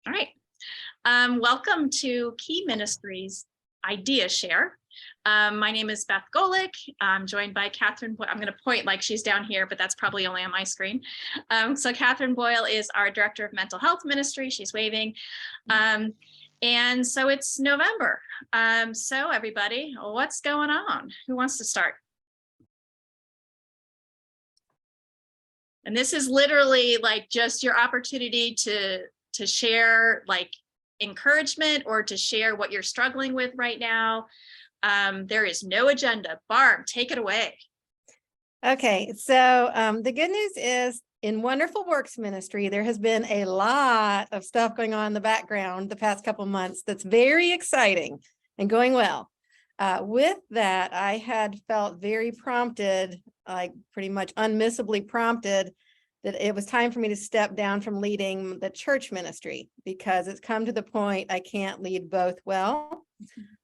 All right. Welcome to Key Ministries Idea Share. My name is Beth Golick. I'm joined by Catherine. I'm going to point like she's down here, but that's probably only on my screen. So Catherine Boyle is our Director of Mental Health Ministry. She's waving. And so it's November. So everybody, what's going on? Who wants to start? And this is literally like just your opportunity to share like encouragement or to share what you're struggling with right now. There is no agenda. Barb, take it away. Okay, so the good news is in Wonderful Works Ministry, there has been a lot of stuff going on in the background the past couple months that's very exciting and going well. With that, I had felt very prompted, like pretty much unmissably prompted, that it was time for me to step down from leading the church ministry because it's come to the point I can't lead both well.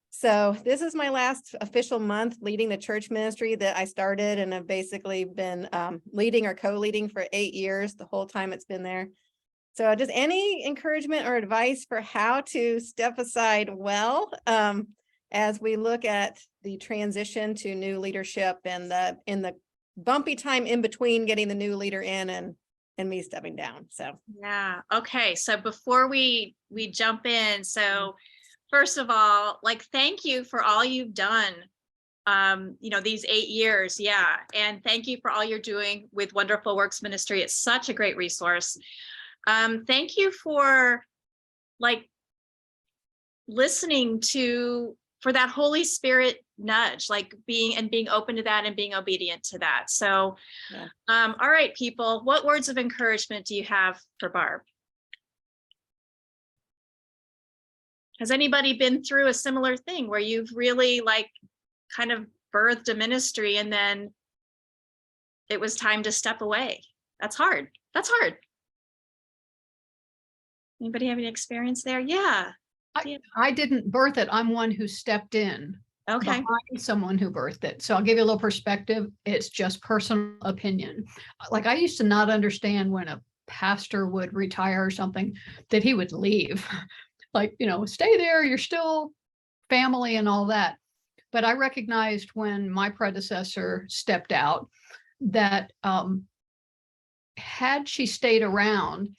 So this is my last official month leading the church ministry that I started and have basically been leading or co-leading for 8 years, the whole time it's been there. So just any encouragement or advice for how to step aside well as we look at the transition to new leadership and in the bumpy time in between getting the new leader in and me stepping down. So yeah, okay. So before we jump in, so first of all, like thank you for all you've done. These 8 years, yeah, and thank you for all you're doing with Wonderful Works Ministry. It's such a great resource. Thank you for like listening for that Holy Spirit nudge, like being open to that and being obedient to that. So, yeah. All right, people, what words of encouragement do you have for Barb? Has anybody been through a similar thing where you've really like kind of birthed a ministry and then it was time to step away? That's hard. That's hard. Anybody have any experience there? Yeah. I didn't birth it. I'm one who stepped in behind someone who birthed it. So I'll give you a little perspective. It's just personal opinion. Like I used to not understand when a pastor would retire or something that he would leave. Like, stay there, you're still family and all that. But I recognized when my predecessor stepped out that had she stayed around,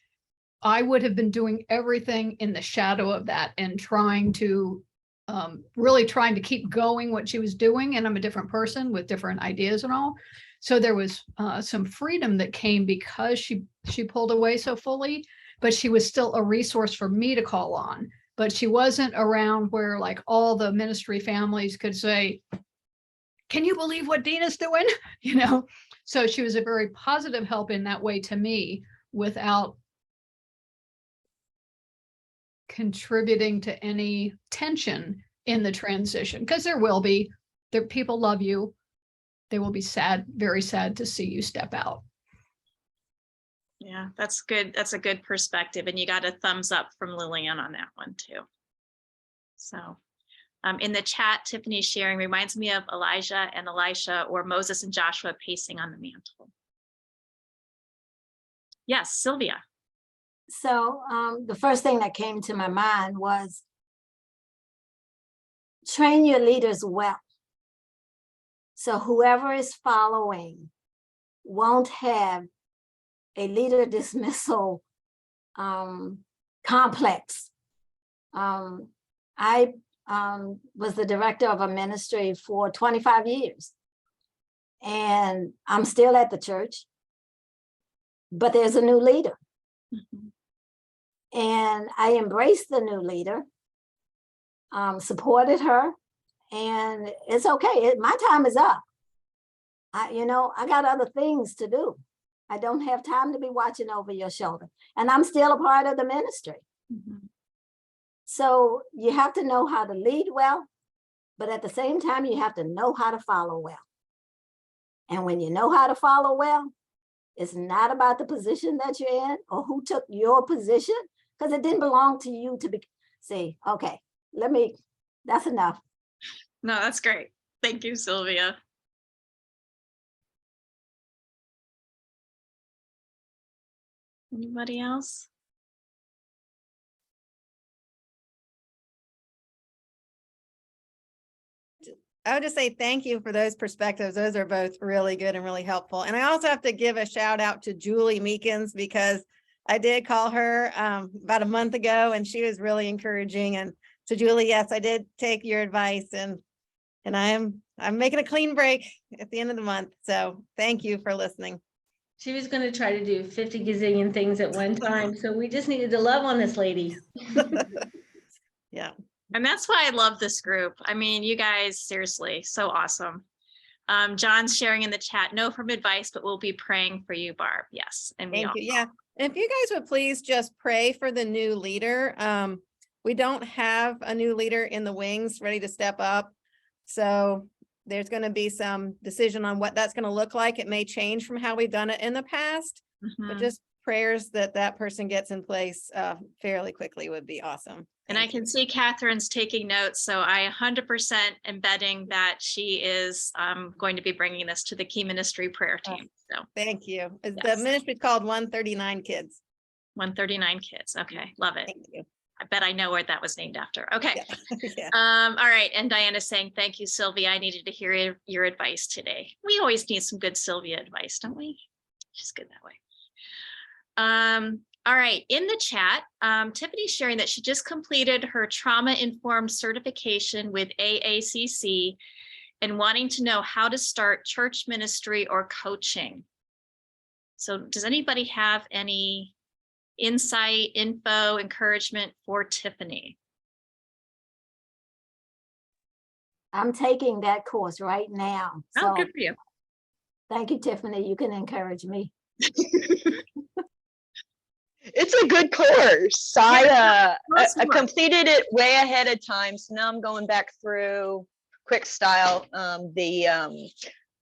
I would have been doing everything in the shadow of that and really trying to keep going what she was doing. And I'm a different person with different ideas and all. So there was some freedom that came because she pulled away so fully, but she was still a resource for me to call on. But she wasn't around where like all the ministry families could say, can you believe what Dina's doing? So she was a very positive help in that way to me without contributing to any tension in the transition, because there people love you. They will be sad, very sad to see you step out. Yeah, that's good. That's a good perspective. And you got a thumbs up from Lillian on that one too. So in the chat, Tiffany's sharing reminds me of Elijah and Elisha or Moses and Joshua pacing on the mantle. Yes, Sylvia. So the first thing that came to my mind was train your leaders well. So whoever is following won't have a leader dismissal complex. I was the director of a ministry for 25 years and I'm still at the church, but there's a new leader. Mm-hmm. And I embraced the new leader, supported her, and it's okay. My time is up. I got other things to do. I don't have time to be watching over your shoulder. And I'm still a part of the ministry. Mm-hmm. So you have to know how to lead well, but at the same time, you have to know how to follow well. And when you know how to follow well, it's not about the position that you're in or who took your position, because it didn't belong to you to say, okay, that's enough. No, that's great. Thank you, Sylvia. Anybody else? I would just say thank you for those perspectives. Those are both really good and really helpful. And I also have to give a shout out to Julie Meekins, because I did call her about a month ago and she was really encouraging. And so Julie, yes, I did take your advice, and I'm making a clean break at the end of the month. So thank you for listening. She was going to try to do 50 gazillion things at one time. So we just needed to love on this lady. Yeah. And that's why I love this group. I mean, you guys, seriously, so awesome. John's sharing in the chat, no from advice, but we'll be praying for you, Barb. Yes. And we Thank all you. Yeah. And if you guys would please just pray for the new leader. We don't have a new leader in the wings ready to step up. So there's going to be some decision on what that's going to look like. It may change from how we've done it in the past, but just prayers that that person gets in place fairly quickly would be awesome. And I can see Catherine's taking notes. So I 100% am betting that she is going to be bringing this to the Key Ministry prayer team. So Thank you. Yes. The ministry called 139 Kids. 139 Kids. Okay. Love it. Thank you. I bet I know where that was named after. Okay. Yeah. Yeah. All right. And Diana's saying, thank you, Sylvia. I needed to hear your advice today. We always need some good Sylvia advice, don't we? She's good that way. All right. In the chat, Tiffany's sharing that she just completed her trauma-informed certification with AACC and wanting to know how to start church ministry or coaching. So does anybody have any insight, info, encouragement for Tiffany? I'm taking that course right now. Oh, So good for you. thank you, Tiffany. You can encourage me. It's a good course. I Most of us. completed it way ahead of time. So now I'm going back through quick style, the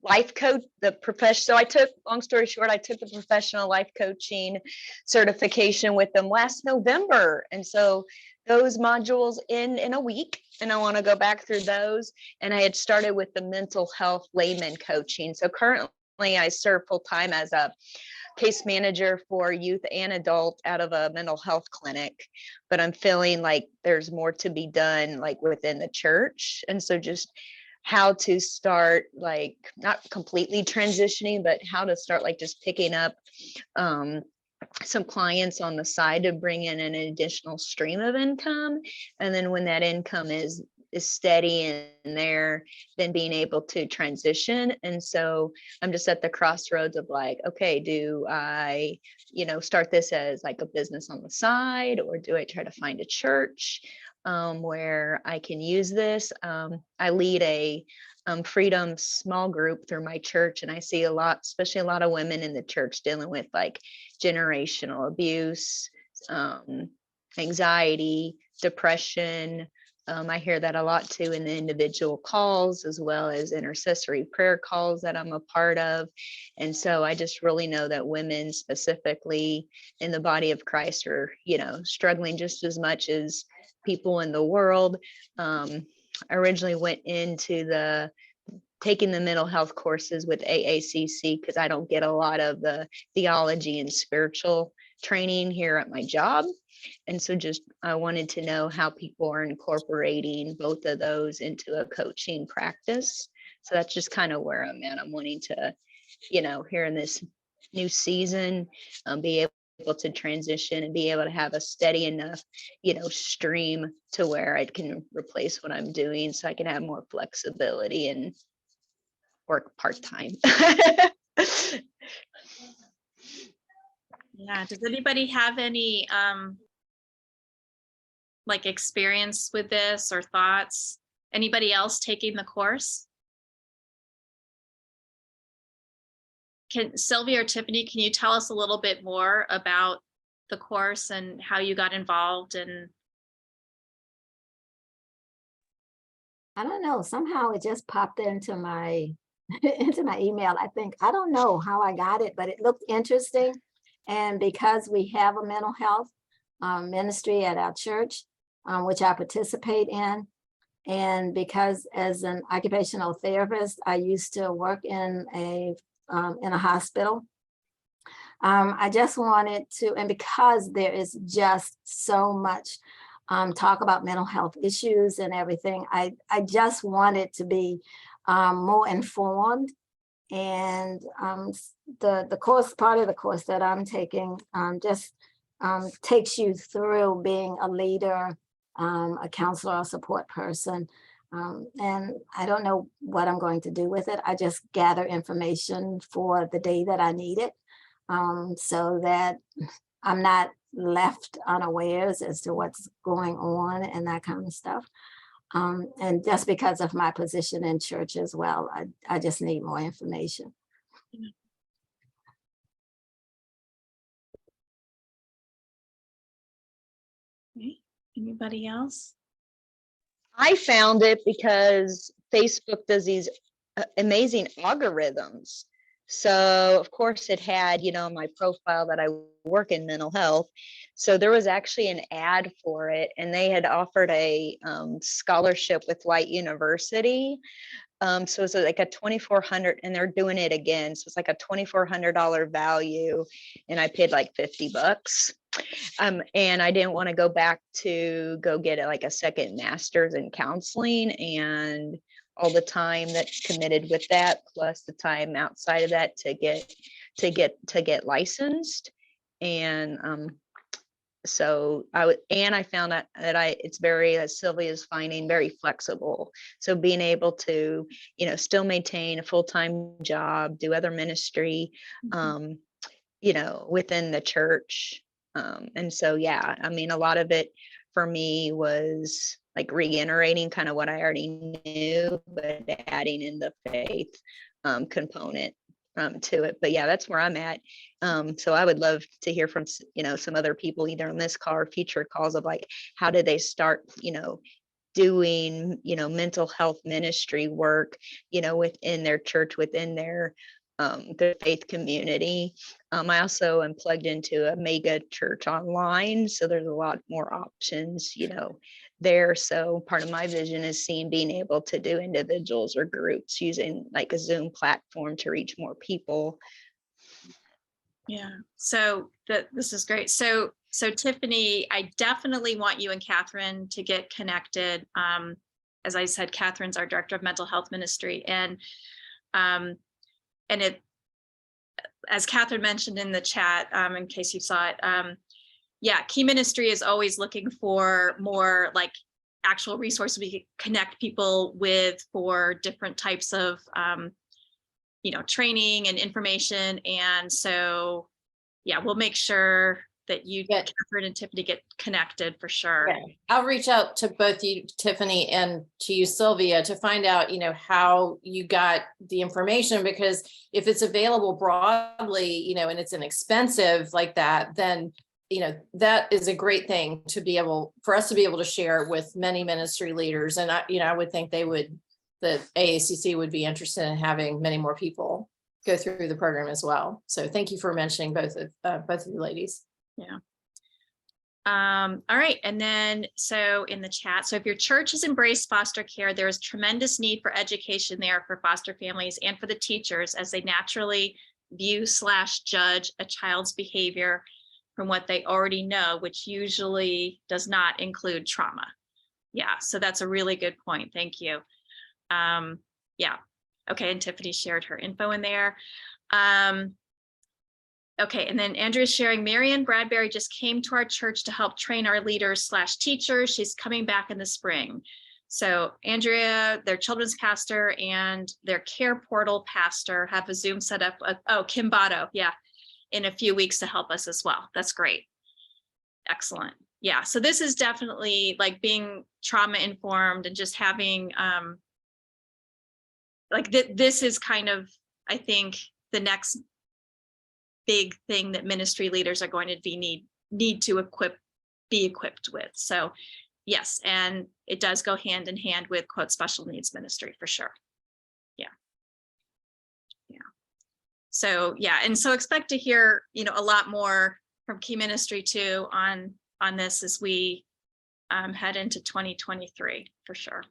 life coach, the profession. So I took, long story short, I took the professional life coaching certification with them last November. And so those modules in a week, and I want to go back through those. And I had started with the mental health layman coaching. So currently I serve full time as a case manager for youth and adult out of a mental health clinic, but I'm feeling like there's more to be done like within the church. And so just how to start, like not completely transitioning, but how to start like just picking up some clients on the side to bring in an additional stream of income. And then when that income is steady in there, then being able to transition. And so I'm just at the crossroads of like, okay, do I, start this as like a business on the side, or do I try to find a church where I can use this? I lead a freedom small group through my church, and I see a lot, especially a lot of women in the church dealing with like generational abuse, anxiety, depression. I hear that a lot too in the individual calls, as well as intercessory prayer calls that I'm a part of. And so I just really know that women specifically in the body of Christ are, struggling just as much as people in the world. I originally went into taking the mental health courses with AACC because I don't get a lot of the theology and spiritual training here at my job. And so I wanted to know how people are incorporating both of those into a coaching practice. So that's just kind of where I'm at. I'm wanting to, here in this new season, be able to transition and be able to have a steady enough, stream to where I can replace what I'm doing so I can have more flexibility and work part-time. Yeah. Does anybody have any like experience with this or thoughts? Anybody else taking the course? Can Sylvia or Tiffany, can you tell us a little bit more about the course and how you got involved? And I don't know, somehow it just popped into my into my email. I don't know how I got it, but it looked interesting. And because we have a mental health ministry at our church, which I participate in, and because as an occupational therapist, I used to work in a hospital. I just wanted to, and because there is just so much talk about mental health issues and everything. I just wanted to be more informed. And the course, part of the course that I'm taking just takes you through being a leader, a counselor, a support person. And I don't know what I'm going to do with it. I just gather information for the day that I need it, so that I'm not left unawares as to what's going on and that kind of stuff. And just because of my position in church as well, I just need more information. Okay. Anybody else? I found it because Facebook does these amazing algorithms. So of course it had, my profile that I work in mental health. So there was actually an ad for it, and they had offered a scholarship with White University. So it's like a $2,400, and they're doing it again. So it's like a $2,400 value, and I paid like $50. And I didn't want to go back to go get like a second master's in counseling, and all the time that's committed with that, plus the time outside of that to get licensed. And so I found that it's very, as Sylvia is finding, very flexible. So being able to, still maintain a full-time job, do other ministry, within the church. And so, yeah, I mean, a lot of it for me was like reiterating kind of what I already knew, but adding in the faith component to it. But yeah, that's where I'm at. So I would love to hear from, some other people, either on this call or future calls, of like, how did they start, doing, mental health ministry work, within their church, within their faith community. I also am plugged into a mega church online, so there's a lot more options, there. So part of my vision is being able to do individuals or groups using like a Zoom platform to reach more people. Yeah, so this is great. So Tiffany, I definitely want you and Catherine to get connected. As I said, Catherine's our director of mental health ministry, and it, as Catherine mentioned in the chat, in case you saw it, yeah, Key Ministry is always looking for more like actual resources we can connect people with for different types of, training and information. And so, yeah, we'll make sure that you, Catherine and Tiffany, get connected for sure. Yeah. I'll reach out to both you, Tiffany, and to you, Sylvia, to find out, how you got the information, because if it's available broadly, and it's inexpensive like that, then, that is a great thing to be able, for us to be able to share with many ministry leaders. And I would think the AACC would be interested in having many more people go through the program as well. So thank you for mentioning both of you ladies. Yeah. All right. And then, so in the chat, so if your church has embraced foster care, there is tremendous need for education there for foster families and for the teachers as they naturally view/judge a child's behavior from what they already know, which usually does not include trauma. Yeah, so that's a really good point. Thank you. Yeah. Okay. And Tiffany shared her info in there. Okay, and then Andrea's sharing, Marianne Bradbury just came to our church to help train our leaders/teachers. She's coming back in the spring. So Andrea, their children's pastor, and their care portal pastor have a Zoom set up. Kim Botto, yeah, in a few weeks to help us as well. That's great. Excellent. Yeah, so this is definitely like being trauma informed and just having, this is kind of, I think, the next big thing that ministry leaders are going to need to be equipped with. So yes, and it does go hand in hand with quote special needs ministry for sure. Yeah. So yeah, and so expect to hear a lot more from Key Ministry too on this as we head into 2023 for sure.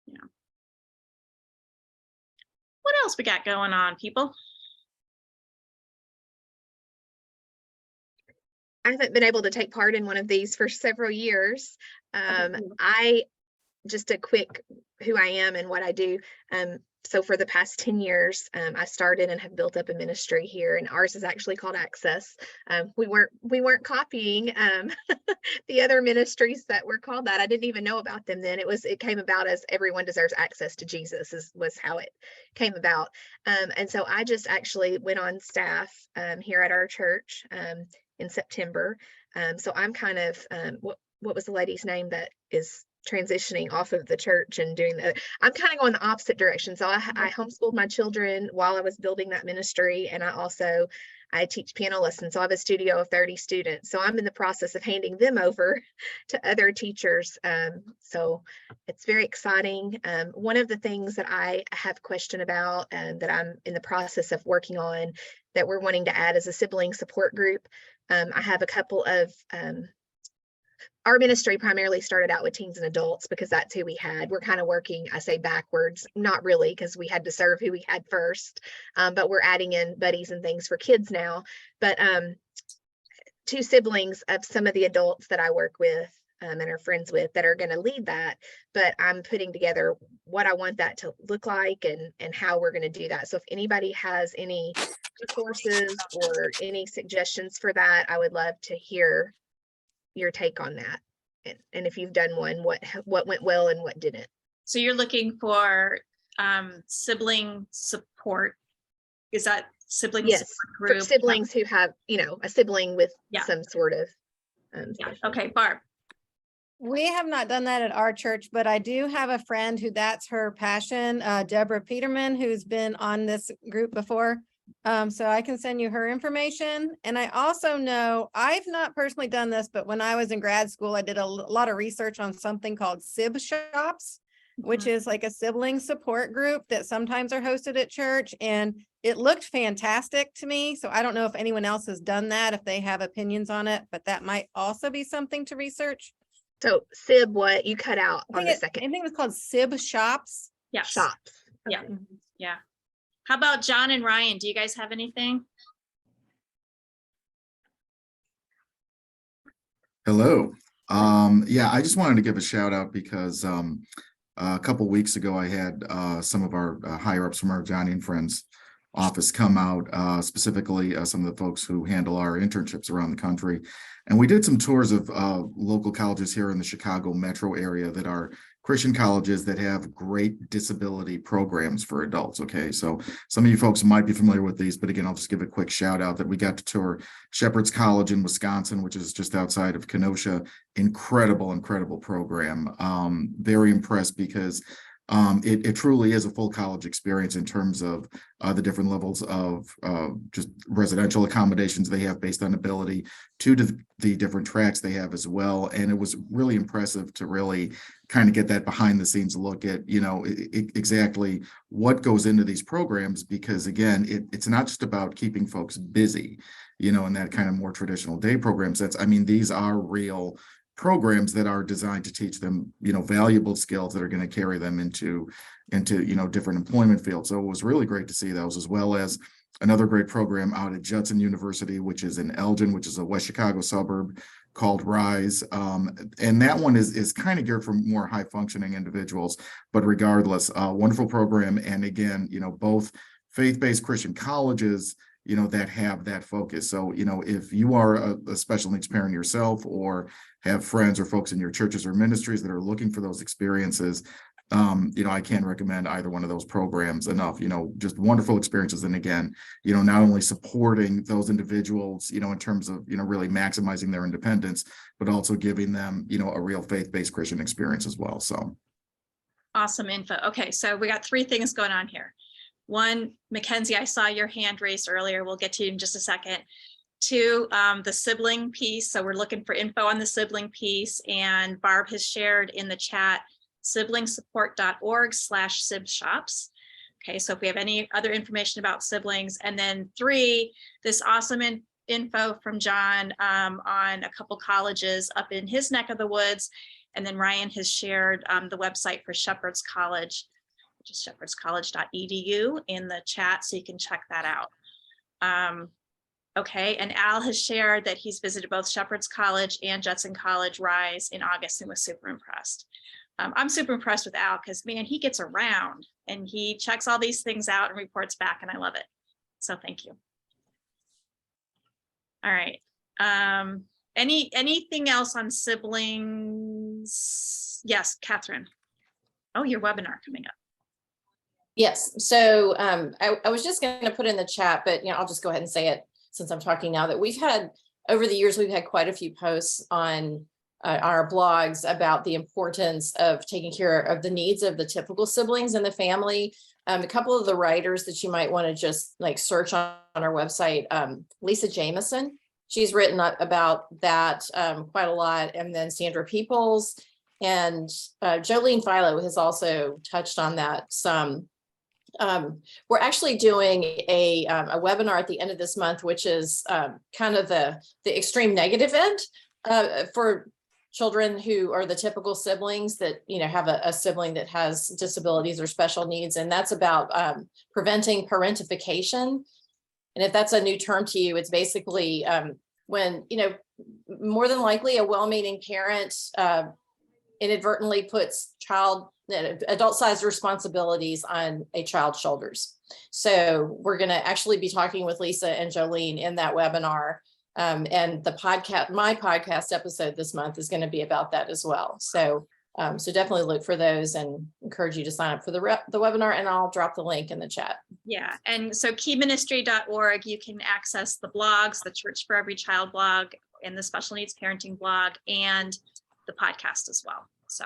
Yeah. What else we got going on, people? I haven't been able to take part in one of these for several years. Just a quick who I am and what I do. So for the past 10 years, I started and have built up a ministry here, and ours is actually called Access. We weren't copying the other ministries that were called that. I didn't even know about them then. It came about as everyone deserves access to Jesus was how it came about. And so I just actually went on staff here at our church in September. So I'm kind of what was the lady's name that is transitioning off of the church and doing that? I'm kind of going the opposite direction. So I homeschooled my children while I was building that ministry, and I teach piano lessons. So I have a studio of 30 students. So I'm in the process of handing them over to other teachers. So it's very exciting. One of the things that I have question about and that I'm in the process of working on that we're wanting to add is a sibling support group. I have a couple of our ministry primarily started out with teens and adults because that's who we had. We're kind of working, I say backwards, not really, because we had to serve who we had first, but we're adding in buddies and things for kids now. But two siblings of some of the adults that I work with and are friends with that are going to lead that, but I'm putting together what I want that to look like and how we're going to do that. So if anybody has any resources or any suggestions for that, I would love to hear your take on that, and if you've done one, what went well and what didn't. So you're looking for sibling support. Is that sibling Yes, support for group? siblings who have a sibling with some sort of Okay, Barb. We have not done that at our church, but I do have a friend who that's her passion, Deborah Peterman, who's been on this group before. So I can send you her information. And I also know, I've not personally done this, but when I was in grad school, I did a lot of research on something called sib shops, which is like a sibling support group that sometimes are hosted at church. And it looked fantastic to me. So I don't know if anyone else has done that, if they have opinions on it, but that might also be something to research. So sib, what you cut out on the second? I think it was called sib shops. Yes. Shops. Yeah. Yeah. How about John and Ryan? Do you guys have anything? Hello. Yeah, I just wanted to give a shout out because a couple weeks ago I had some of our higher ups from our Johnny and Friends office come out, specifically some of the folks who handle our internships around the country. And we did some tours of local colleges here in the Chicago metro area that are Christian colleges that have great disability programs for adults. Okay, so some of you folks might be familiar with these, but again, I'll just give a quick shout out that we got to tour Shepherd's College in Wisconsin, which is just outside of Kenosha. Incredible program. Very impressed because it truly is a full college experience in terms of the different levels of just residential accommodations they have based on ability to the different tracks they have as well. And it was really impressive to really kind of get that behind the scenes look at, exactly what goes into these programs, because again, it's not just about keeping folks busy, in that kind of more traditional day program sense. I mean, these are real programs that are designed to teach them, valuable skills that are going to carry them into different employment fields. So it was really great to see those, as well as another great program out at Judson University, which is in Elgin, which is a West Chicago suburb, called Rise. And that one is kind of geared for more high functioning individuals, but regardless, wonderful program. And again, both faith-based Christian colleges, that have that focus. So, if you are a special needs parent yourself, or have friends or folks in your churches or ministries that are looking for those experiences, I can't recommend either one of those programs enough. Just wonderful experiences. And again, not only supporting those individuals, in terms of, really maximizing their independence, but also giving them, a real faith-based Christian experience as well. So awesome info. Okay, so we got three things going on here. One, Mackenzie, I saw your hand raised earlier. We'll get to you in just a second. Two, the sibling piece. So we're looking for info on the sibling piece, and Barb has shared in the chat siblingsupport.org/sibshops. Okay, so if we have any other information about siblings. And then three, this awesome info from John on a couple colleges up in his neck of the woods. And then Ryan has shared the website for Shepherd's College, which is shepherdscollege.edu, in the chat, so you can check that out. Okay, and Al has shared that he's visited both Shepherd's College and Judson College Rise in August and was super impressed. I'm super impressed with Al because, man, he gets around and he checks all these things out and reports back, and I love it. So thank you. All right. Anything else on siblings? Yes, Catherine. Oh, your webinar coming up. Yes, so I was just going to put in the chat, but I'll just go ahead and say it since I'm talking now, that we've had, over the years, we've had quite a few posts on our blogs about the importance of taking care of the needs of the typical siblings in the family. A couple of the writers that you might want to just like search on our website, Lisa Jameson, she's written about that quite a lot, and then Sandra Peoples and Jolene Philo has also touched on that some. We're actually doing a webinar at the end of this month, which is kind of the extreme negative end for children who are the typical siblings that have a sibling that has disabilities or special needs, and that's about preventing parentification. And if that's a new term to you, it's basically when more than likely a well-meaning parent inadvertently puts adult-sized responsibilities on a child's shoulders. So we're going to actually be talking with Lisa and Jolene in that webinar. And my podcast episode this month is going to be about that as well. So definitely look for those and encourage you to sign up for the webinar, and I'll drop the link in the chat. Yeah, and so keyministry.org, you can access the blogs, the Church for Every Child blog, and the Special Needs Parenting blog, and the podcast as well. So,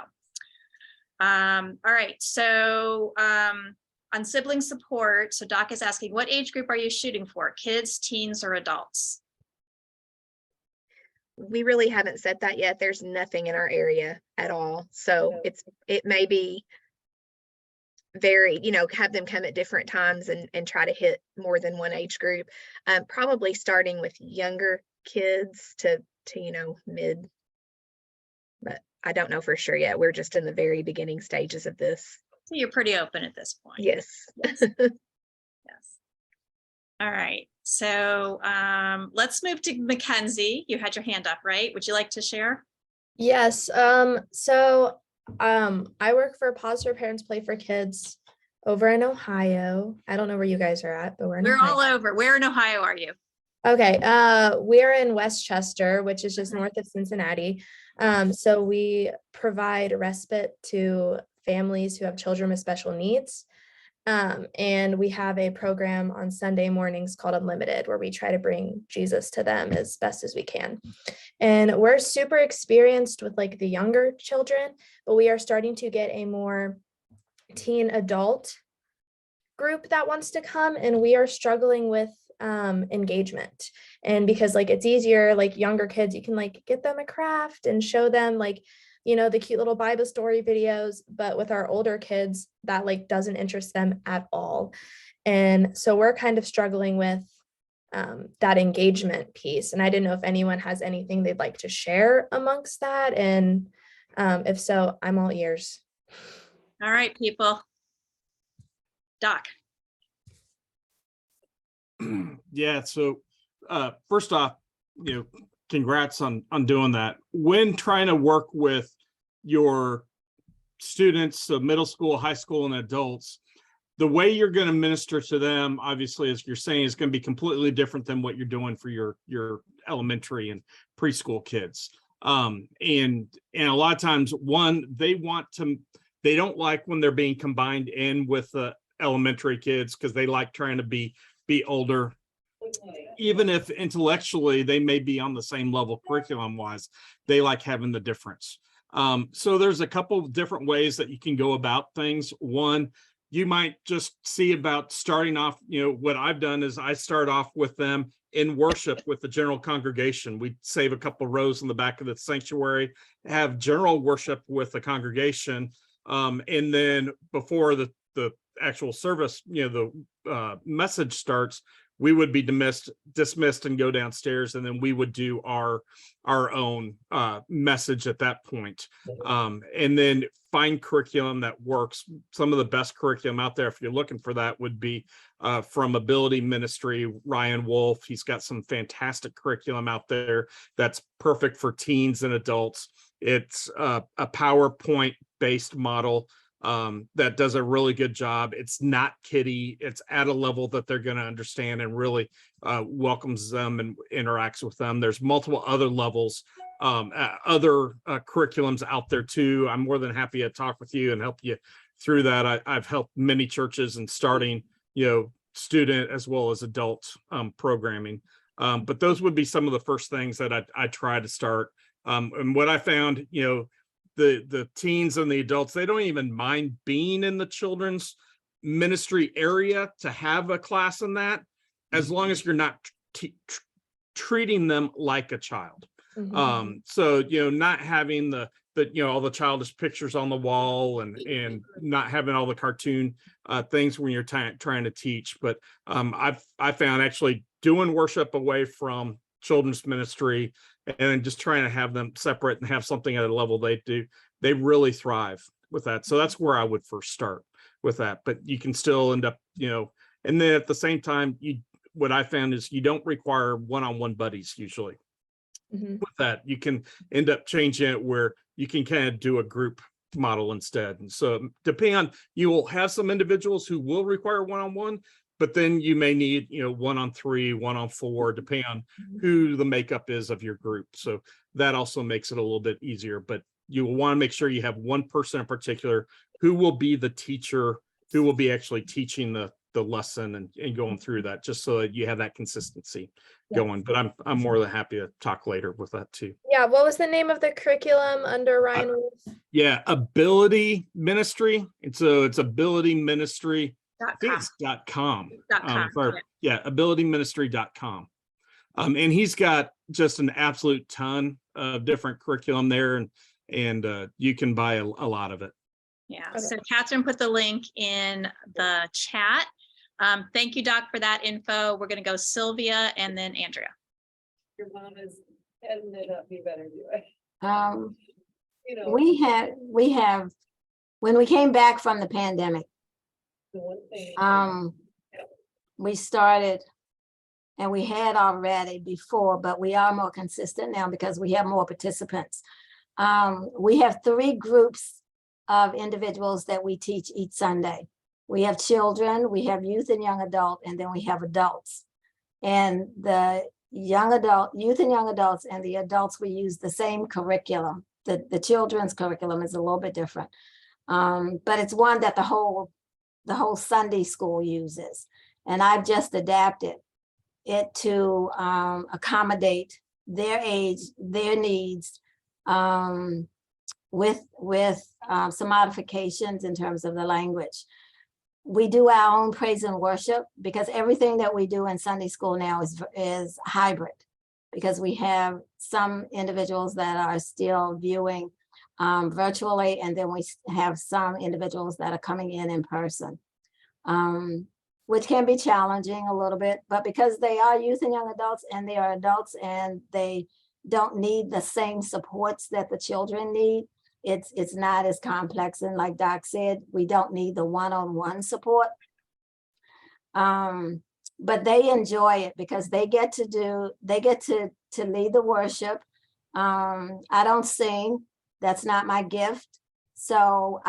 all right. So on sibling support, so Doc is asking, what age group are you shooting for? Kids, teens, or adults? We really haven't said that yet. There's nothing in our area at all. So it may be very, have them come at different times and try to hit more than one age group. Probably starting with younger kids to mid, but I don't know for sure yet. We're just in the very beginning stages of this. So you're pretty open at this point. Yes. Yes. All right. So let's move to Mackenzie. You had your hand up, right? Would you like to share? Yes. I work for Pause for Parents, Play for Kids over in Ohio. I don't know where you guys are at, but we're all over. Where in Ohio are you? Okay. We're in Westchester, which is just north of Cincinnati. So we provide respite to families who have children with special needs. And we have a program on Sunday mornings called Unlimited, where we try to bring Jesus to them as best as we can. And we're super experienced with like the younger children, but we are starting to get a more teen adult group that wants to come, and we are struggling with engagement. And because like it's easier, like younger kids, you can like get them a craft and show them like the cute little Bible story videos, but with our older kids, that like doesn't interest them at all. And so we're kind of struggling with that engagement piece. And I didn't know if anyone has anything they'd like to share amongst that. And if so, I'm all ears. All right, people. Doc. Yeah. So first off, congrats on doing that. When trying to work with your students, so middle school, high school, and adults, the way you're going to minister to them, obviously, as you're saying, is going to be completely different than what you're doing for your elementary and preschool kids. And a lot of times, they don't like when they're being combined in with the elementary kids because they like trying to be older. Even if intellectually they may be on the same level curriculum wise, they like having the difference. So there's a couple of different ways that you can go about things. One, you might just see about starting off, what I've done is I start off with them in worship with the general congregation. We save a couple rows in the back of the sanctuary, have general worship with the congregation. And then before the actual service, the message starts, we would be dismissed and go downstairs, and then we would do our own message at that point. And then find curriculum that works. Some of the best curriculum out there, if you're looking for that, would be from Ability Ministry, Ryan Wolf. He's got some fantastic curriculum out there that's perfect for teens and adults. It's a PowerPoint based model that does a really good job. It's not kiddie. It's at a level that they're going to understand and really welcomes them and interacts with them. There's multiple other levels, other curriculums out there too. I'm more than happy to talk with you and help you through that. I've helped many churches in starting, student as well as adult programming. But those would be some of the first things that I try to start. And what I found, the teens and the adults, they don't even mind being in the children's ministry area to have a class in that, as long as you're not treating them like a child. So, not having all the childish pictures on the wall and not having all the cartoon things when you're trying to teach. But I found actually doing worship away from children's ministry and just trying to have them separate and have something at a level they do, they really thrive with that. So that's where I would first start with that. But you can still end up, and then at the same time, what I found is you don't require one-on-one buddies usually. With that, you can end up changing it where you can kind of do a group model instead. And so depending on, you will have some individuals who will require one-on-one, but then you may need, 1-on-3, 1-on-4, depending on who the makeup is of your group. So that also makes it a little bit easier, but you will want to make sure you have one person in particular who will be the teacher, who will be actually teaching the lesson and going through that, just so that you have that consistency going. But I'm more than happy to talk later with that too. Yeah. What was the name of the curriculum under Ryan Wolf? Yeah, Ability Ministry. And so it's Ability Ministry. I think it's .com. abilityministry.com. And he's got just an absolute ton of different curriculum there, and you can buy a lot of it. Yeah. Okay. So Catherine put the link in the chat. Thank you, Doc, for that info. We're going to go Sylvia and then Andrea. Your mom is heading it up. You better do it. We have, when we came back from the pandemic, we started, and we had already before, but we are more consistent now because we have more participants. We have 3 groups of individuals that we teach each Sunday. We have children, we have youth and young adult, and then we have adults. And the youth and young adults and the adults, we use the same curriculum. The children's curriculum is a little bit different, but it's one that the whole Sunday school uses. And I've just adapted it to accommodate their age, their needs, with some modifications in terms of the language. We do our own praise and worship because everything that we do in Sunday school now is hybrid, because we have some individuals that are still viewing virtually, and then we have some individuals that are coming in person, which can be challenging a little bit, but because they are youth and young adults and they are adults and they don't need the same supports that the children need, it's not as complex. And like Doc said, we don't need the one-on-one support. But they enjoy it because they get to lead the worship. I don't sing, that's not my gift. So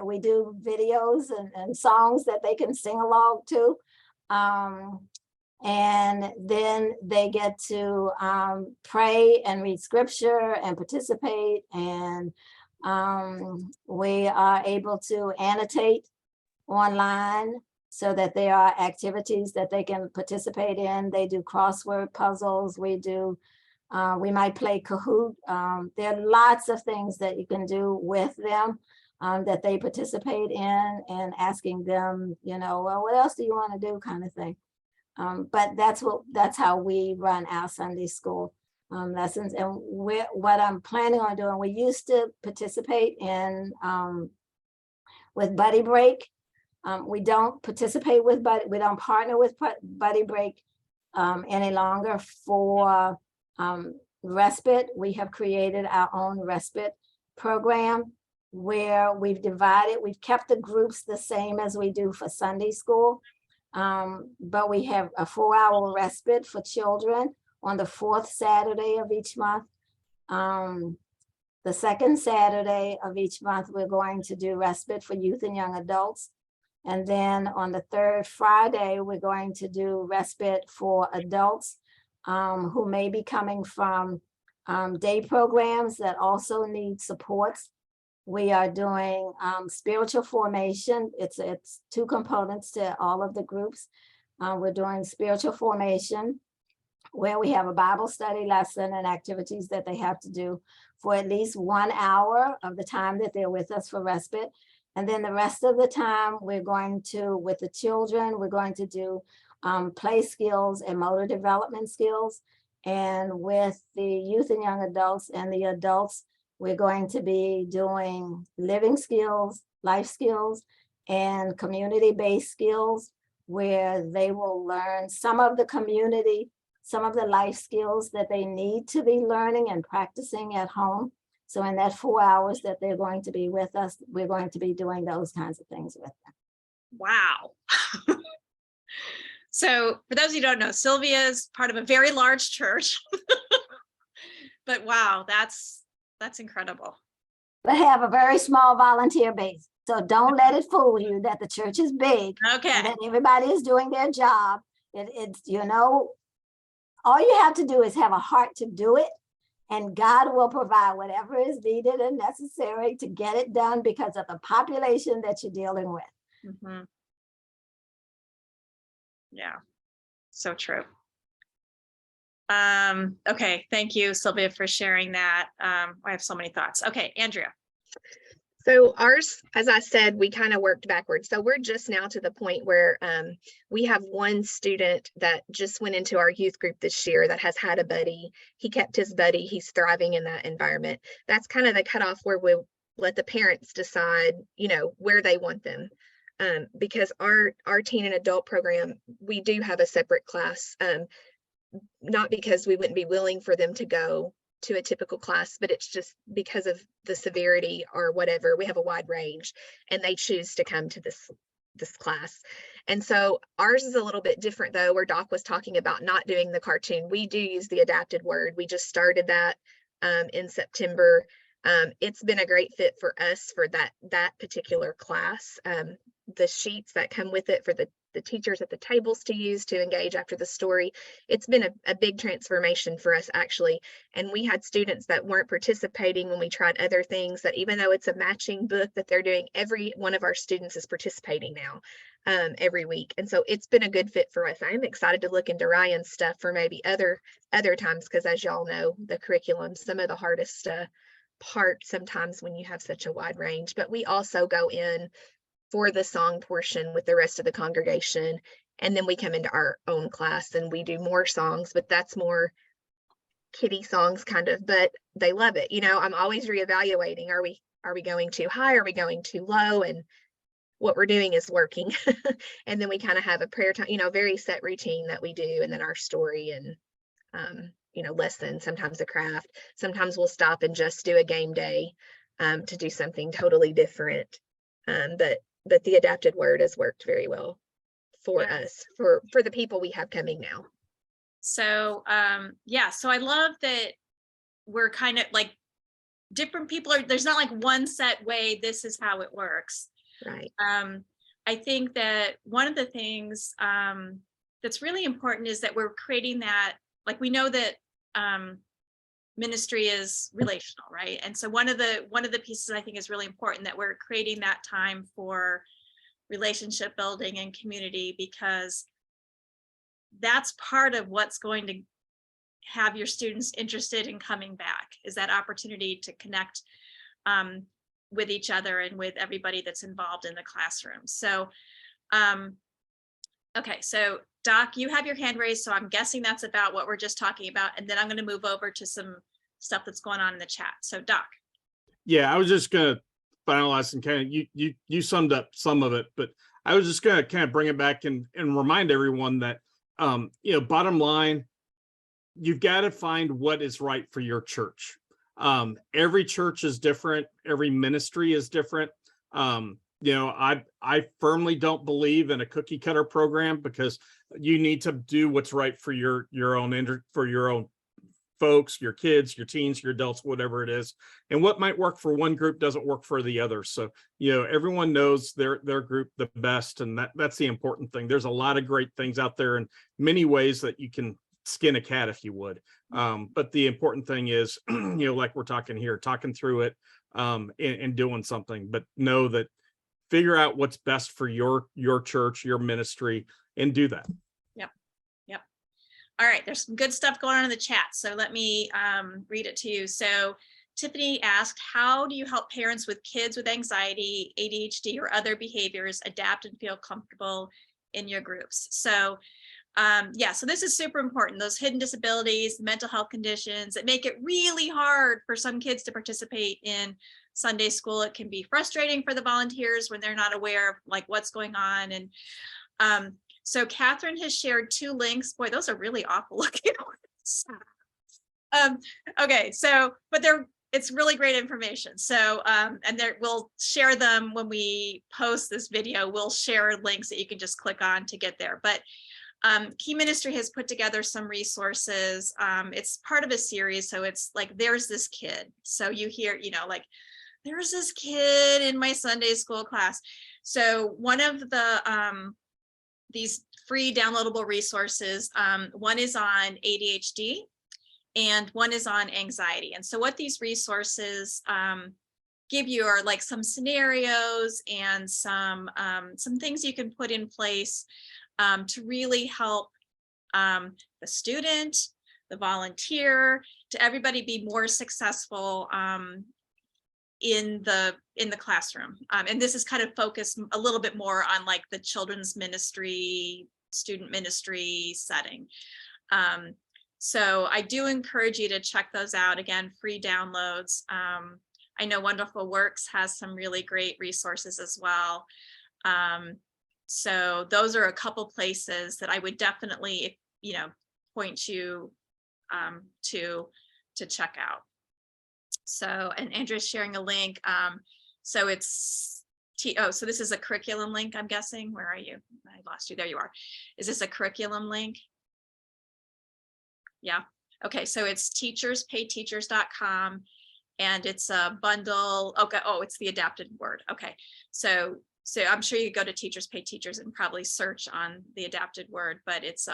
we do videos and songs that they can sing along to. And then they get to pray and read scripture and participate. And we are able to annotate online so that there are activities that they can participate in. They do crossword puzzles. We might play Kahoot. There are lots of things that you can do with them that they participate in, and asking them, well, what else do you want to do, kind of thing. But that's how we run our Sunday school lessons. And what I'm planning on doing, we used to participate in with Buddy Break, We don't participate with, but we don't partner with Buddy Break any longer for respite. We have created our own respite program where we've kept the groups the same as we do for Sunday school. But we have a 4-hour respite for children on the 4th Saturday of each month. The 2nd Saturday of each month, we're going to do respite for youth and young adults. And then on the 3rd Friday, we're going to do respite for adults who may be coming from day programs that also need supports. We are doing spiritual formation. It's 2 components to all of the groups. We're doing spiritual formation, where we have a Bible study lesson and activities that they have to do for at least 1 hour of the time that they're with us for respite. And then the rest of the time, we're going to, with the children, we're going to do play skills and motor development skills. And with the youth and young adults and the adults, we're going to be doing living skills, life skills, and community-based skills, where they will learn some of the life skills that they need to be learning and practicing at home. So in that 4 hours that they're going to be with us, we're going to be doing those kinds of things with them. Wow. So for those of you who don't know, Sylvia is part of a very large church. But wow, that's incredible. But have a very small volunteer base. So don't let it fool you that the church is big. Okay. And that everybody is doing their job. It's, all you have to do is have a heart to do it. And God will provide whatever is needed and necessary to get it done because of the population that you're dealing with. Mm-hmm. Yeah, so true. Okay, thank you, Sylvia, for sharing that. I have so many thoughts. Okay, Andrea. So ours, as I said, we kind of worked backwards. So we're just now to the point where we have one student that just went into our youth group this year that has had a buddy. He kept his buddy. He's thriving in that environment. That's kind of the cutoff where we'll let the parents decide, where they want them. Because our teen and adult program, we do have a separate class, not because we wouldn't be willing for them to go to a typical class, but it's just because of the severity or whatever. We have a wide range and they choose to come to this class. And so ours is a little bit different though, where Doc was talking about not doing the cartoon. We do use the adapted word. We just started that in September. It's been a great fit for us for that particular class. The sheets that come with it for the teachers at the tables to use to engage after the story. It's been a big transformation for us actually. And we had students that weren't participating when we tried other things, that even though it's a matching book that they're doing, every one of our students is participating now every week. And so it's been a good fit for us. I'm excited to look into Ryan's stuff for maybe other times, because as y'all know, the curriculum, some of the hardest part sometimes when you have such a wide range. But we also go in for the song portion with the rest of the congregation. And then we come into our own class and we do more songs, but that's more kiddie songs kind of, but they love it. I'm always reevaluating. Are we going too high? Are we going too low? And what we're doing is working. And then we kind of have a prayer time, very set routine that we do. And then our story and, lesson, sometimes a craft. Sometimes we'll stop and just do a game day to do something totally different. But the adapted word has worked very well for us, for the people we have coming now. So, so I love that we're kind of like different people there's not like one set way, this is how it works. Right. I think that one of the things that's really important is that we're creating that, like we know that ministry is relational, right? And so one of the pieces I think is really important, that we're creating that time for relationship building and community, because that's part of what's going to have your students interested in coming back, is that opportunity to connect with each other and with everybody that's involved in the classroom. So, okay, so Doc, you have your hand raised, so I'm guessing that's about what we're just talking about. And then I'm going to move over to some stuff that's going on in the chat. So Doc. Yeah, I was just going to finalize and kind of, you summed up some of it, but I was just gonna kind of bring it back and remind everyone that, you know, bottom line, you've got to find what is right for your church. Every church is different. Every ministry is different. You know, I firmly don't believe in a cookie cutter program, because you need to do what's right for your own folks, your kids, your teens, your adults, whatever it is. And what might work for one group doesn't work for the other. So, you know, everyone knows their group the best, and that's the important thing. There's a lot of great things out there in many ways that you can skin a cat, if you would. But the important thing is, you know, like we're talking here, talking through it, and doing something. But know that, figure out what's best for your church, your ministry, and do that. Yep. All right, there's some good stuff going on in the chat, so let me read it to you. So Tiffany asked, how do you help parents with kids with anxiety, ADHD, or other behaviors adapt and feel comfortable in your groups? So yeah, so this is super important. Those hidden disabilities, mental health conditions that make it really hard for some kids to participate in Sunday school. It can be frustrating for the volunteers when they're not aware of like what's going on. And so Catherine has shared 2 links. Boy, those are really awful looking. Okay, so, but it's really great information. So, and we'll share them when we post this video. We'll share links that you can just click on to get there. But Key Ministry has put together some resources. It's part of a series. So it's like, there's this kid. So you hear, you know, like, there's this kid in my Sunday school class. So one of the, these free downloadable resources, one is on ADHD and one is on anxiety. And so what these resources give you are like some scenarios and some things you can put in place to really help the student, the volunteer, to everybody be more successful in the classroom. And this is kind of focused a little bit more on like the children's ministry, student ministry setting. So I do encourage you to check those out. Again, free downloads. I know Wonderful Works has some really great resources as well. So those are a couple places that I would definitely, you know, point you to check out. So, and Andrea's sharing a link. So it's, so this is a curriculum link, I'm guessing. Where are you? I lost you. There you are. Is this a curriculum link? Yeah. Okay. So it's teachers.payteachers.com, and it's a bundle. Okay. Oh, it's the adapted word. Okay. So I'm sure you go to Teachers Pay Teachers and probably search on the adapted word, but it's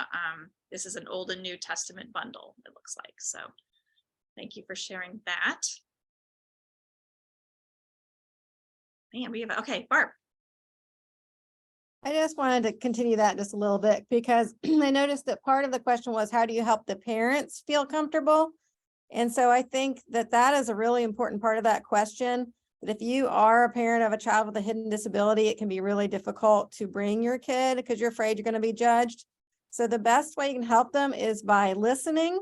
this is an Old and New Testament bundle, it looks like. So thank you for sharing that. Man, we have, okay, Barb. I just wanted to continue that just a little bit, because I noticed that part of the question was, how do you help the parents feel comfortable? And so I think that that is a really important part of that question. That if you are a parent of a child with a hidden disability, it can be really difficult to bring your kid because you're afraid you're going to be judged. So the best way you can help them is by listening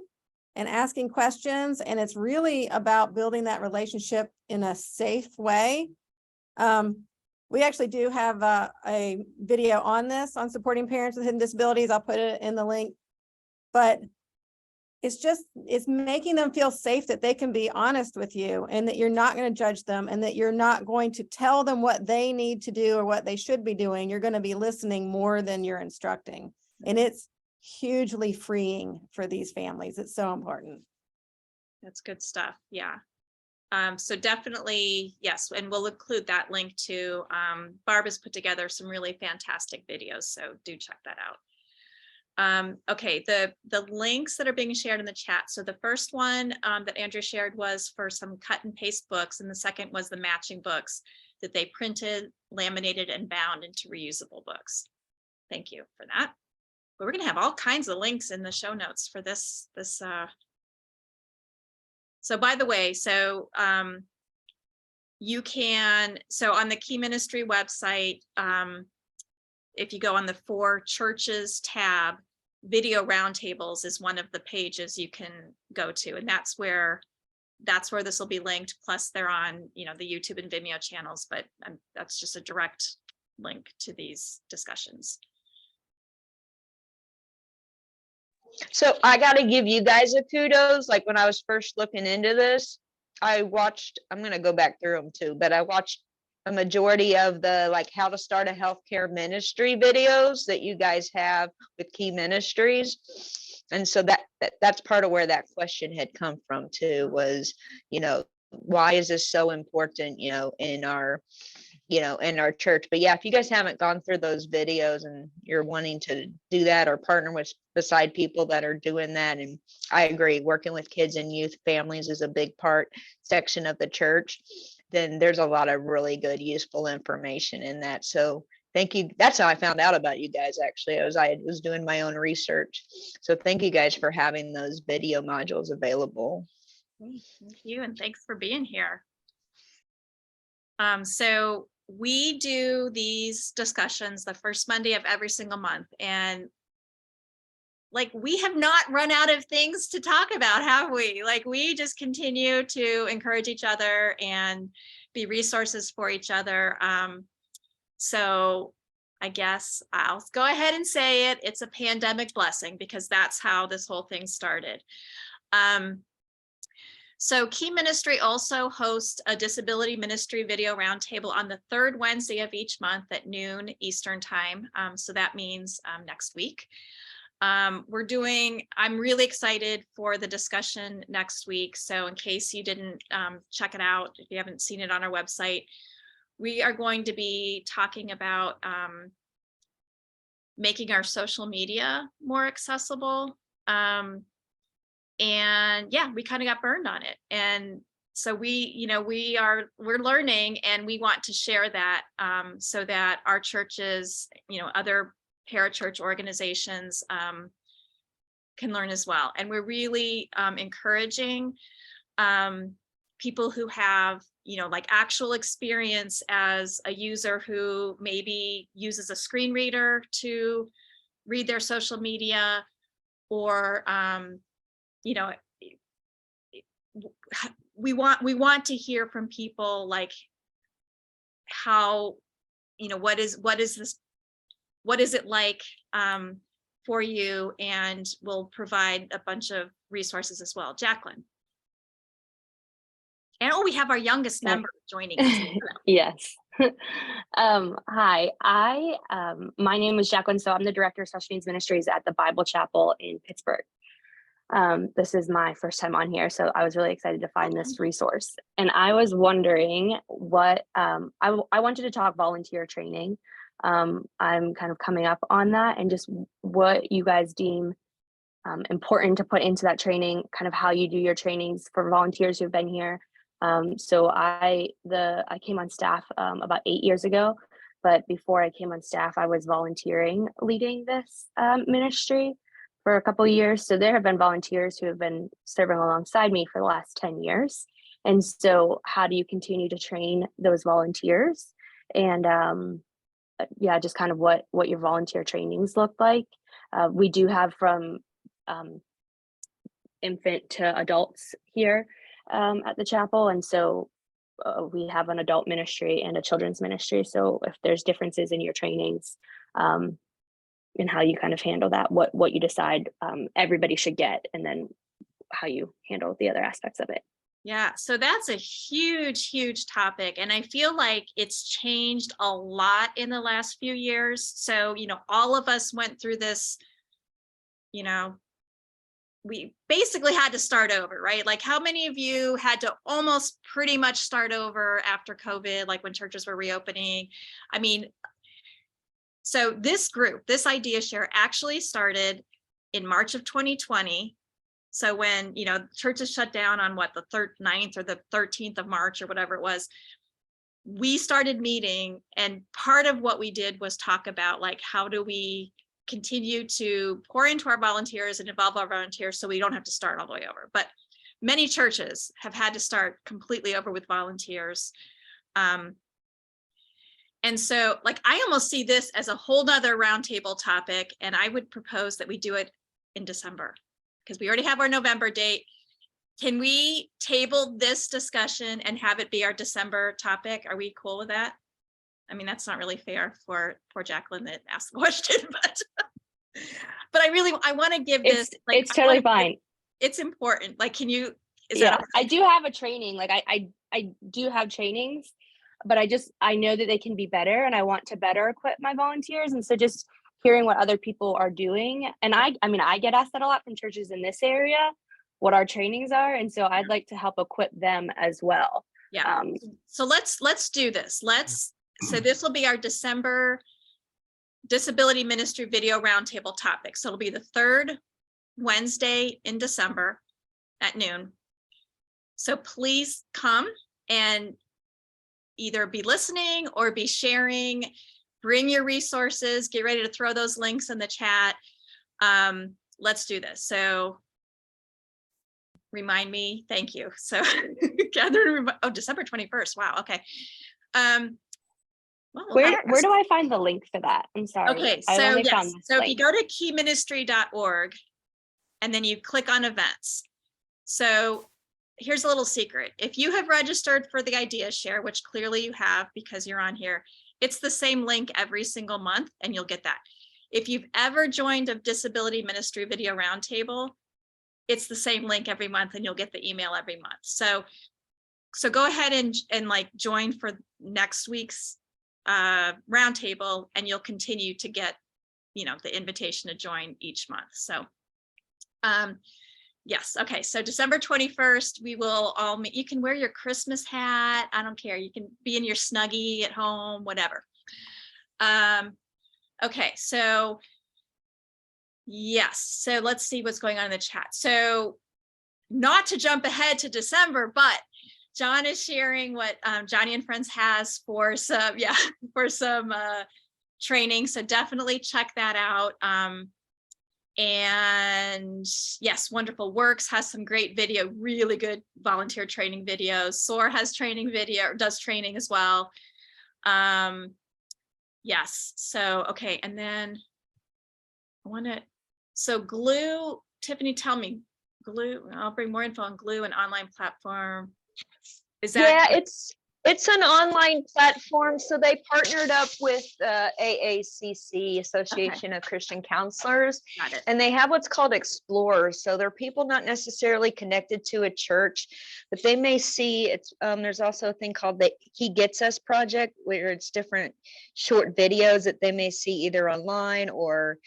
and asking questions. And it's really about building that relationship in a safe way. We actually do have a video on this, on supporting parents with hidden disabilities. I'll put it in the link. But it's making them feel safe, that they can be honest with you and that you're not going to judge them and that you're not going to tell them what they need to do or what they should be doing. You're going to be listening more than you're instructing. And it's hugely freeing for these families. It's so important. That's good stuff. Yeah. So definitely, yes. And we'll include that link too. Barb has put together some really fantastic videos, so do check that out. Okay, the links that are being shared in the chat. So the first one that Andrea shared was for some cut and paste books, and the second was the matching books that they printed, laminated, and bound into reusable books. Thank you for that. But we're going to have all kinds of links in the show notes for this. So by the way, so you can, so on the Key Ministry website, if you go on the For Churches tab, Video Roundtables is one of the pages you can go to, and that's where this will be linked. Plus they're on, you know, the YouTube and Vimeo channels, but that's just a direct link to these discussions. So I got to give you guys a kudos. Like when I was first looking into this, I'm going to go back through them too, but I watched a majority of the like how to start a healthcare ministry videos that you guys have with Key Ministries. And so that's part of where that question had come from too, was, why is this so important, in our church. But yeah, if you guys haven't gone through those videos and you're wanting to do that or partner with beside people that are doing that, and I agree, working with kids and youth families is a big section of the church, then there's a lot of really good, useful information in that. So thank you. That's how I found out about you guys, actually. I was doing my own research. So thank you guys for having those video modules available. Thank you, and thanks for being here. So we do these discussions the first Monday of every single month, and like we have not run out of things to talk about, have we? Like we just continue to encourage each other and be resources for each other. So I guess I'll go ahead and say it. It's a pandemic blessing, because that's how this whole thing started. So Key Ministry also hosts a disability ministry video roundtable on the third Wednesday of each month at noon Eastern time. So that means next week. I'm really excited for the discussion next week. So in case you didn't check it out, if you haven't seen it on our website, we are going to be talking about making our social media more accessible. And yeah, we kind of got burned on it. And so we're learning, and we want to share that so that our churches, other parachurch organizations can learn as well. And we're really encouraging people who have, like actual experience as a user who maybe uses a screen reader to read their social media, or we want to hear from people, like how, what is it like for you, and we'll provide a bunch of resources as well. Jacqueline. And we have our youngest member joining us. Yes. Hi, my name is Jacqueline. So I'm the director of special needs ministries at the Bible Chapel in Pittsburgh. This is my first time on here, so I was really excited to find this resource. And I was wondering what, I wanted to talk volunteer training. I'm kind of coming up on that, and just what you guys deem important to put into that training, kind of how you do your trainings for volunteers who've been here. So I came on staff about 8 years ago, but before I came on staff, I was volunteering leading this ministry for a couple of years. So there have been volunteers who have been serving alongside me for the last 10 years. And so how do you continue to train those volunteers? And yeah, just kind of what your volunteer trainings look like. We do have from infant to adults here at the chapel. And so we have an adult ministry and a children's ministry. So if there's differences in your trainings and how you kind of handle that, what you decide everybody should get, and then how you handle the other aspects of it. Yeah, so that's a huge, huge topic. And I feel like it's changed a lot in the last few years. So, all of us went through this, we basically had to start over, right? Like how many of you had to almost pretty much start over after COVID, like when churches were reopening? I mean, so this group, this idea share actually started in March of 2020. So when, churches shut down on what, the 9th or the 13th of March or whatever it was, we started meeting, and part of what we did was talk about like, how do we continue to pour into our volunteers and involve our volunteers so we don't have to start all the way over. But many churches have had to start completely over with volunteers. And so like, I almost see this as a whole nother roundtable topic, and I would propose that we do it in December, because we already have our November date. Can we table this discussion and have it be our December topic? Are we cool with that? I mean, that's not really fair for poor Jacqueline that asked the question, but I want to give this, like, It's totally fine. It's important. Like, can you, is Yeah, that okay? I do have a training. Like I do have trainings, but I know that they can be better, and I want to better equip my volunteers. And so just hearing what other people are doing, and I mean, I get asked that a lot from churches in this area, what our trainings are, and so I'd like to help equip them as well. Yeah. So let's do this. So this will be our December Disability Ministry Video Roundtable topic. So it'll be the third Wednesday in December at noon. So please come and either be listening or be sharing. Bring your resources. Get ready to throw those links in the chat. Let's do this. So remind me. Thank you. So Catherine, oh, December 21st. Wow. Okay. Well, Where do I find the link for that? I'm sorry. Okay, I so only yes, found this so if you link. go to keyministry.org and then you click on events. So here's a little secret. If you have registered for the Idea Share, which clearly you have because you're on here, it's the same link every single month and you'll get that. If you've ever joined a Disability Ministry Video Roundtable, it's the same link every month and you'll get the email every month. So go ahead and like join for next week's roundtable, and you'll continue to get, the invitation to join each month. So yes. Okay. So December 21st, we will all meet. You can wear your Christmas hat. I don't care. You can be in your Snuggie at home, whatever. Okay. So yes. So let's see what's going on in the chat. So not to jump ahead to December, but John is sharing what Johnny and Friends has for some, training. So definitely check that out. And yes, Wonderful Works has some great video, really good volunteer training videos. SOAR has training video, does training as well. Yes. So, okay. And then so Glue, Tiffany, tell me, Glue, I'll bring more info on Glue, an online platform. Is that? Yeah, it's an online platform. So they partnered up with AACC, Association of Christian Counselors, and they have what's called explorers. So they're people not necessarily connected to a church, but they may see it's. There's also a thing called the He Gets Us project, where it's different short videos that they may see either online or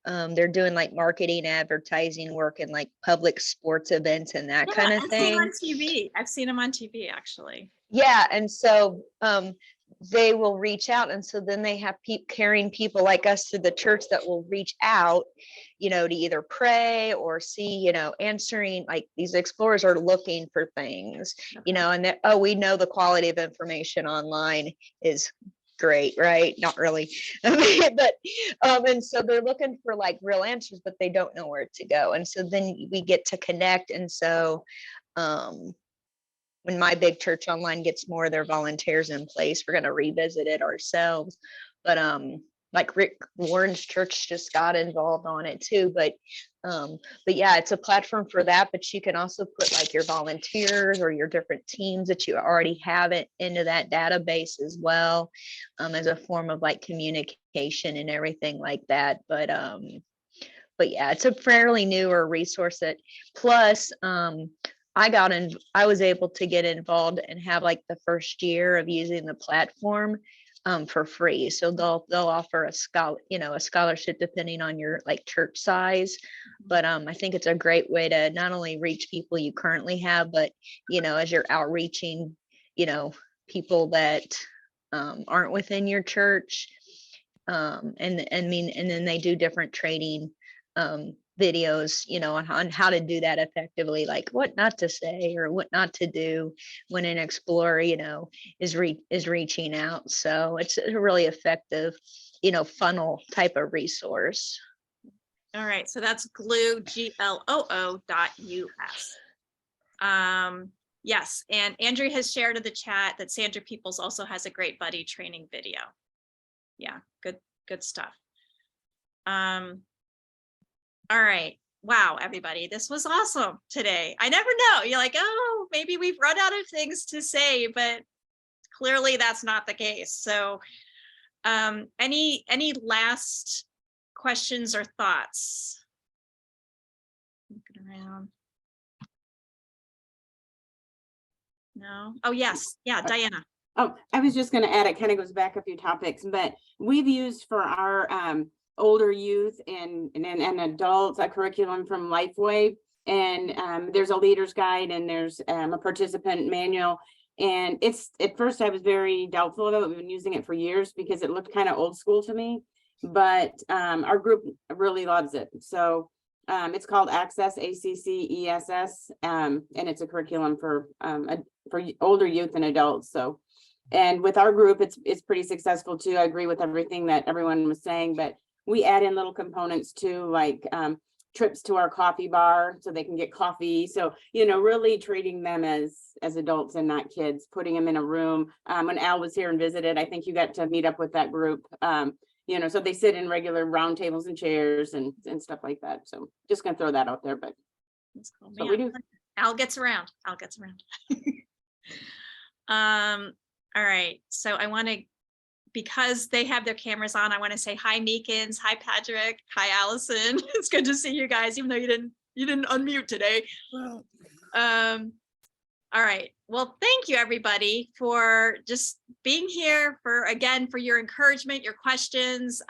they're doing like marketing, advertising work, and like public sports events and that kind of thing. I've seen them on TV actually. Yeah, and so they will reach out, and so then they have carrying people like us to the church that will reach out, to either pray or see, answering, like these explorers are looking for things, and we know the quality of information online is great, right? Not really, but and so they're looking for like real answers, but they don't know where to go, and so then we get to connect. And so when My Big Church Online gets more of their volunteers in place, we're going to revisit it ourselves. But like Rick Warren's church just got involved on it too. But yeah, it's a platform for that. But you can also put like your volunteers or your different teams that you already have it into that database as well, as a form of like communication and everything like that. But yeah, it's a fairly newer resource that plus I was able to get involved and have like the first year of using the platform for free. So they'll offer a scholarship depending on your like church size. But I think it's a great way to not only reach people you currently have, but as you're outreaching, people that aren't within your church. And then they do different training videos, on how to do that effectively, like what not to say or what not to do when an explorer, is reaching out. So it's a really effective, funnel type of resource. All right, so that's gloo.us. Yes, and Andrew has shared in the chat that Sandra Peoples also has a great buddy training video. Yeah, good stuff. All right. Wow, everybody, this was awesome today. I never know. You're like, oh, maybe we've run out of things to say, but clearly that's not the case. So Any last questions or thoughts? Looking around. No. Oh, yes. Yeah, Diana. Oh, I was just going to add, it kind of goes back a few topics, but we've used for our older youth and adults a curriculum from Lifeway, and there's a leader's guide and there's a participant manual. And it's, at first I was very doubtful of it. We've been using it for years because it looked kind of old school to me, but our group really loves it. So it's called Access, ACCESS, and it's a curriculum for older youth and adults. So, and with our group, it's pretty successful too. I agree with everything that everyone was saying, but we add in little components too, like trips to our coffee bar so they can get coffee. So, you know, really treating them as adults and not kids, putting them in a room. When Al was here and visited, I think you got to meet up with that group. You know, so they sit in regular round tables and chairs and stuff like that. So just gonna throw that out there, but That's cool. what we do. Al gets around. Al gets around. All right. So I want to, because they have their cameras on, I want to say hi, Meekins. Hi, Patrick. Hi, Allison. It's good to see you guys, even though you didn't unmute today. All right. Well, thank you everybody for just being here, for your encouragement, your questions.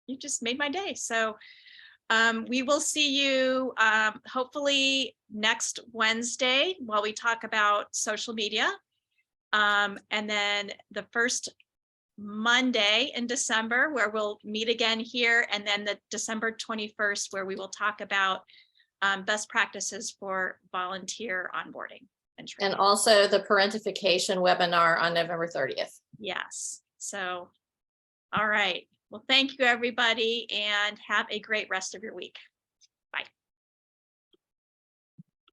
You just made my day. So we will see you hopefully next Wednesday while we talk about social media. And then the first Monday in December where we'll meet again here, and then the December 21st where we will talk about best practices for volunteer onboarding and training. And also the parentification webinar on November 30th. Yes. So, all right. Well, thank you, everybody, and have a great rest of your week.